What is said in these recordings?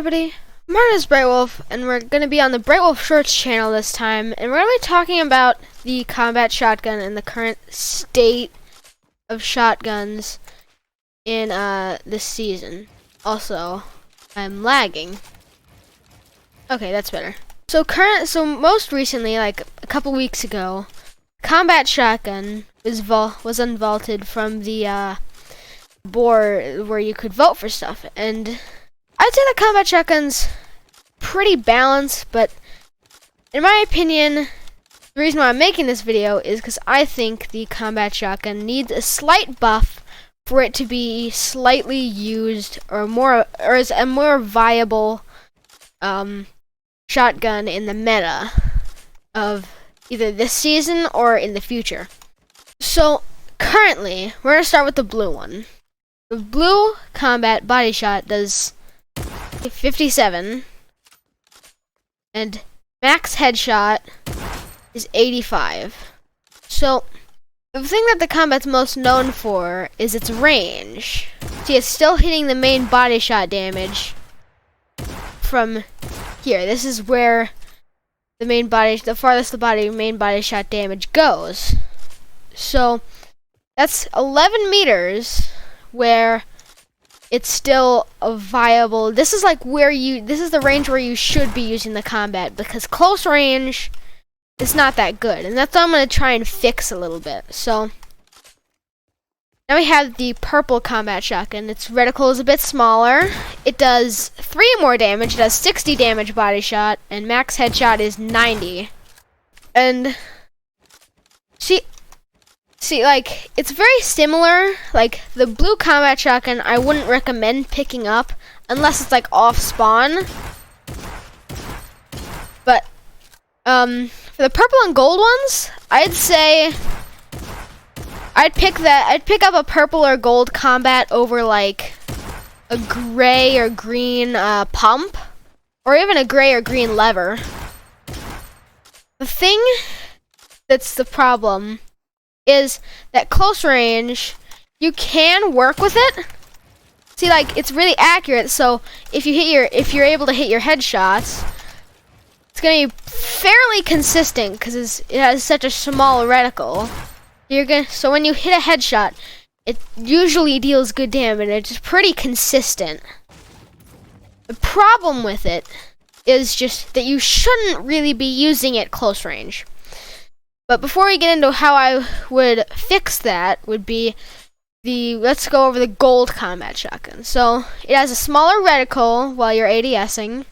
everybody, my name is Brightwolf, and we're going to be on the Brightwolf Shorts channel this time, and we're going to be talking about the combat shotgun and the current state of shotguns in this season. Also, I'm lagging. Okay, that's better. So most recently, like a couple weeks ago, combat shotgun was unvaulted from the board where you could vote for stuff, and I'd say the combat shotgun's pretty balanced, but in my opinion, the reason why I'm making this video is because I think the combat shotgun needs a slight buff for it to be slightly used or as a more viable shotgun in the meta of either this season or in the future. So currently, we're gonna start with the blue one. The blue combat body shot does 57, and max headshot is 85. So the thing that the combat's most known for is its range. See, it's still hitting the main body shot damage from here. This is where the farthest the main body shot damage goes. So that's 11 meters where it's still a viable. This is the range where you should be using the combat, because close range is not that good, and that's what I'm going to try and fix a little bit. So now we have the purple combat shotgun. Its reticle is a bit smaller. It does 3 more damage. It does 60 damage body shot, and max headshot is 90. And See, like, it's very similar. Like, the blue combat shotgun, I wouldn't recommend picking up unless it's, like, off spawn. But, for the purple and gold ones, I'd say I'd pick up a purple or gold combat over, like, a gray or green pump, or even a gray or green lever. The thing that's the problem is that close range, you can work with it. See, like, it's really accurate, so if you're able to hit your headshots, it's gonna be fairly consistent because it has such a small reticle. So when you hit a headshot, it usually deals good damage. It's pretty consistent. The problem with it is just that you shouldn't really be using it close range. But before we get into how I would fix that, let's go over the gold combat shotgun. So it has a smaller reticle while you're ADSing,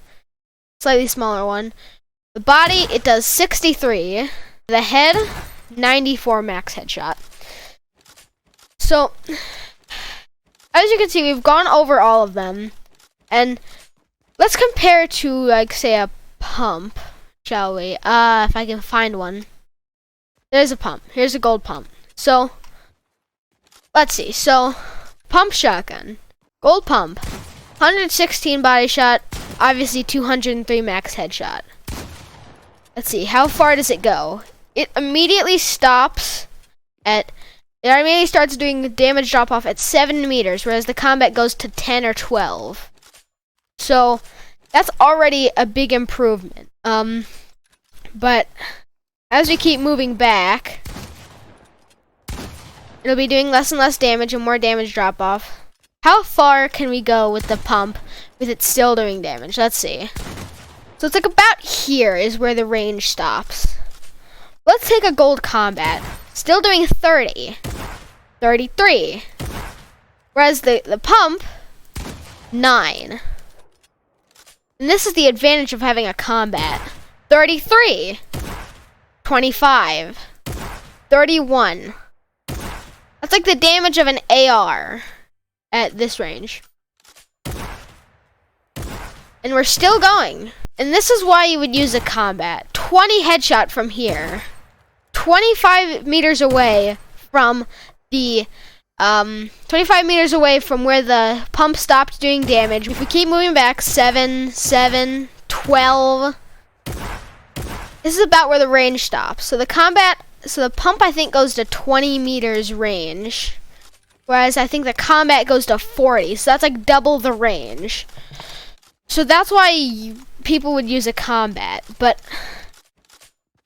slightly smaller one. The body, it does 63. The head, 94 max headshot. So as you can see, we've gone over all of them, and let's compare it to, like, say, a pump, shall we? If I can find one. There's a pump. Here's a gold pump. So let's see. So pump shotgun, gold pump, 116 body shot, obviously 203 max headshot. Let's see, how far does it go? It immediately starts doing the damage drop off at 7 meters, whereas the combat goes to 10 or 12. So that's already a big improvement. But as we keep moving back, it'll be doing less and less damage and more damage drop off. How far can we go with the pump with it still doing damage? Let's see. So it's like about here is where the range stops. Let's take a gold combat. Still doing 30. 33. Whereas the pump, 9. And this is the advantage of having a combat. 33. 25. 31. That's like the damage of an AR at this range. And we're still going. And this is why you would use a combat. 20 headshot from here. 25 meters away from the 25 meters away from where the pump stopped doing damage. If we keep moving back, 7, 7, 12. This is about where the range stops. So the pump, I think, goes to 20 meters range, whereas I think the combat goes to 40. So that's like double the range. So that's why people would use a combat. But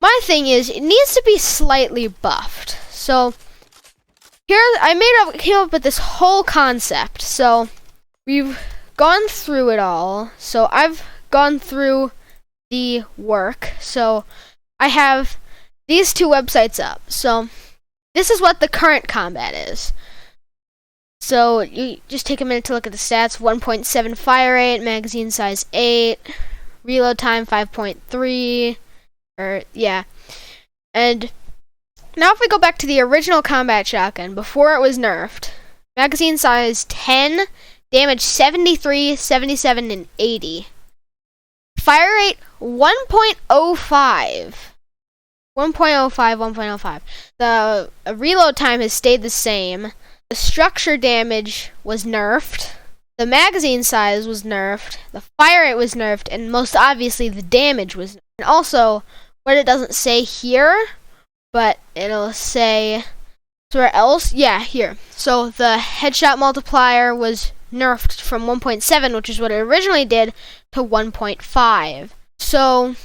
my thing is, it needs to be slightly buffed. So here, came up with this whole concept. So we've gone through it all. So I've gone through the work. So I have these two websites up. So this is what the current combat is. So you just take a minute to look at the stats. 1.7 fire rate, magazine size 8, reload time 5.3, And now if we go back to the original combat shotgun, before it was nerfed, magazine size 10, damage 73, 77, and 80. Fire rate 1.05. 1.05. The reload time has stayed the same. The structure damage was nerfed. The magazine size was nerfed. The fire rate was nerfed. And most obviously, the damage was nerfed. And also, what it doesn't say here, but it'll say somewhere else. Yeah, here. So the headshot multiplier was nerfed from 1.7, which is what it originally did, to 1.5. So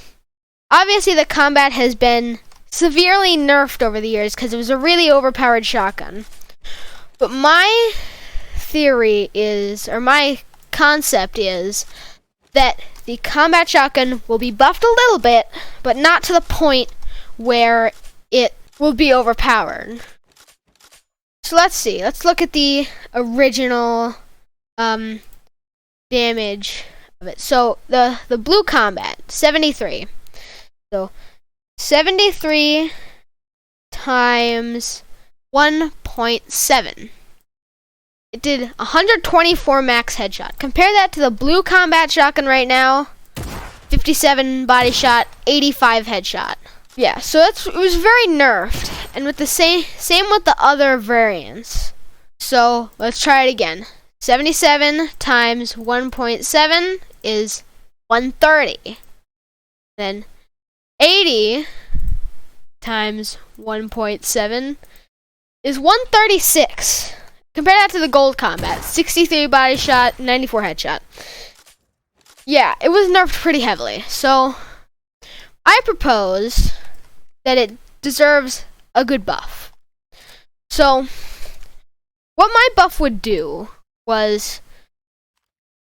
obviously the combat has been severely nerfed over the years because it was a really overpowered shotgun. But my theory is, or my concept is, that the combat shotgun will be buffed a little bit, but not to the point where it will be overpowered. So let's see. Let's look at the original damage of it. So the blue combat, 73. So 73 times 1.7. It did 124 max headshot. Compare that to the blue combat shotgun right now. 57 body shot, 85 headshot. Yeah, so it was very nerfed, and with the same with the other variants. So let's try it again. 77 times 1.7 is 130. Then 80 times 1.7 is 136. Compare that to the gold combat. 63 body shot, 94 headshot. Yeah, it was nerfed pretty heavily. So I propose that it deserves a good buff. So what my buff would do was,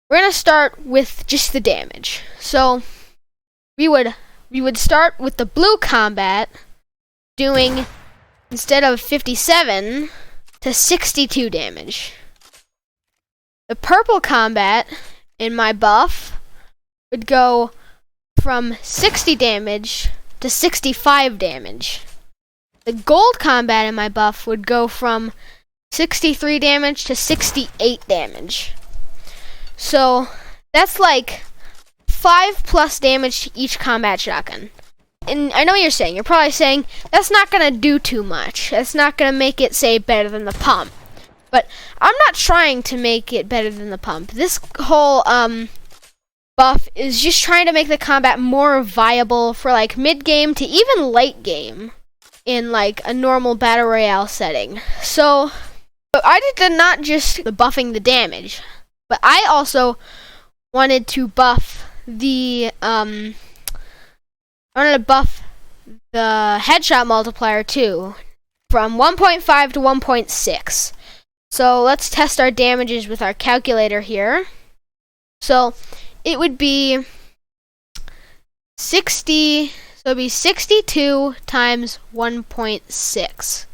we're going to start with just the damage. So we would start with the blue combat doing, instead of 57, to 62 damage. The purple combat in my buff would go from 60 damage to 65 damage. The gold combat in my buff would go from 63 damage to 68 damage. So that's like 5+ damage to each combat shotgun. And I know you're probably saying, that's not going to do too much. That's not going to make it, say, better than the pump. But I'm not trying to make it better than the pump. This whole buff is just trying to make the combat more viable for like mid-game to even late game in like a normal battle royale setting. So I did not just buffing the damage, but I also wanted to buff the headshot multiplier too, from 1.5 to 1.6. So let's test our damages with our calculator here. So it would be 60, so it'd be 62 times 1.6.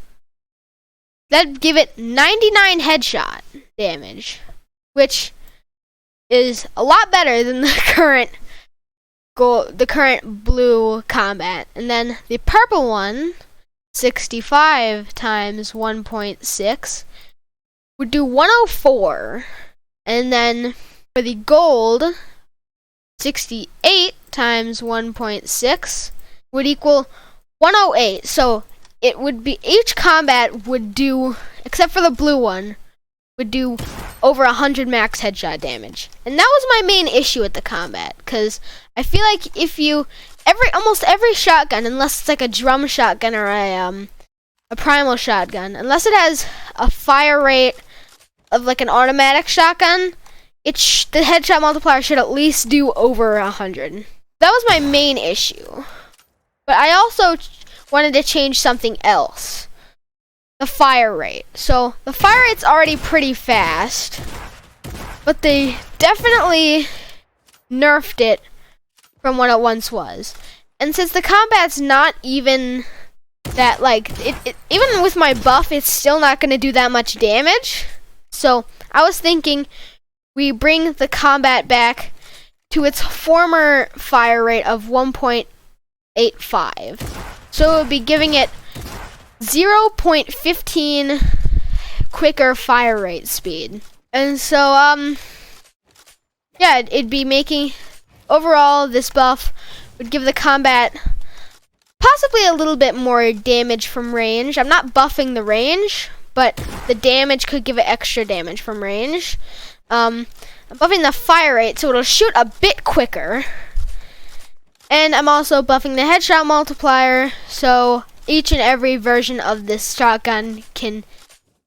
That'd give it 99 headshot damage, which is a lot better than the current blue combat. And then the purple one, 65 times 1.6, would do 104. And then for the gold, 68 times 1.6 would equal 108. So it would be, each combat would do, except for the blue one, would do over 100 max headshot damage. And that was my main issue with the combat, because I feel like if you, almost every shotgun, unless it's like a drum shotgun or a primal shotgun, unless it has a fire rate of like an automatic shotgun, the headshot multiplier should at least do over 100. That was my main issue. But I also wanted to change something else. The fire rate. So the fire rate's already pretty fast, but they definitely nerfed it from what it once was. And since the combat's not even that, like, even with my buff, it's still not going to do that much damage. So I was thinking we bring the combat back to its former fire rate of 1.85. So it would be giving it 0.15 quicker fire rate speed. And so, yeah, it'd be making, overall, this buff would give the combat possibly a little bit more damage from range. I'm not buffing the range, but the damage could give it extra damage from range. I'm buffing the fire rate so it'll shoot a bit quicker. And I'm also buffing the headshot multiplier so each and every version of this shotgun can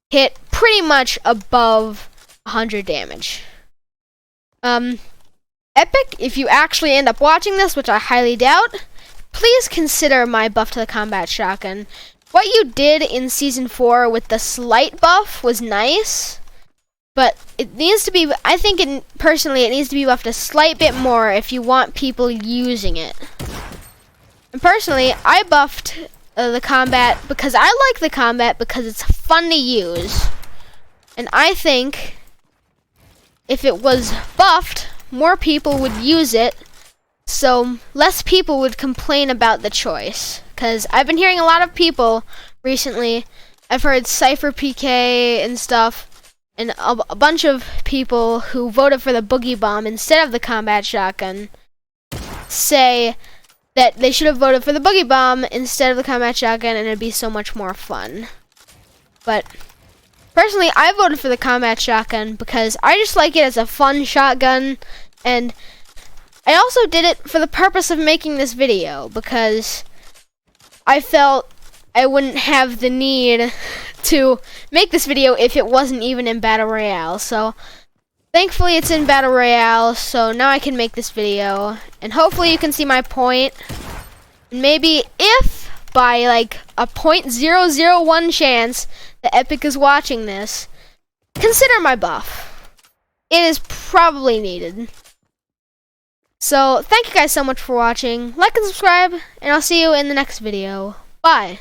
hit pretty much above 100 damage. Epic, if you actually end up watching this, which I highly doubt, please consider my buff to the combat shotgun. What you did in Season 4 with the slight buff was nice, but it needs to be, I think personally, it needs to be buffed a slight bit more if you want people using it. And personally, I buffed the combat because I like the combat because it's fun to use. And I think if it was buffed, more people would use it, so less people would complain about the choice. Because I've been hearing a lot of people recently, I've heard Cypher PK and stuff, and a bunch of people who voted for the Boogie Bomb instead of the combat shotgun say that they should have voted for the Boogie Bomb instead of the combat shotgun and it'd be so much more fun. But personally, I voted for the combat shotgun because I just like it as a fun shotgun, and I also did it for the purpose of making this video because I felt I wouldn't have the need to make this video if it wasn't even in Battle Royale. So thankfully it's in Battle Royale, so now I can make this video, and hopefully you can see my point. And maybe if by like a 0.001 chance that Epic is watching this, consider my buff. It is probably needed. So thank you guys so much for watching. Like and subscribe, and I'll see you in the next video. Bye.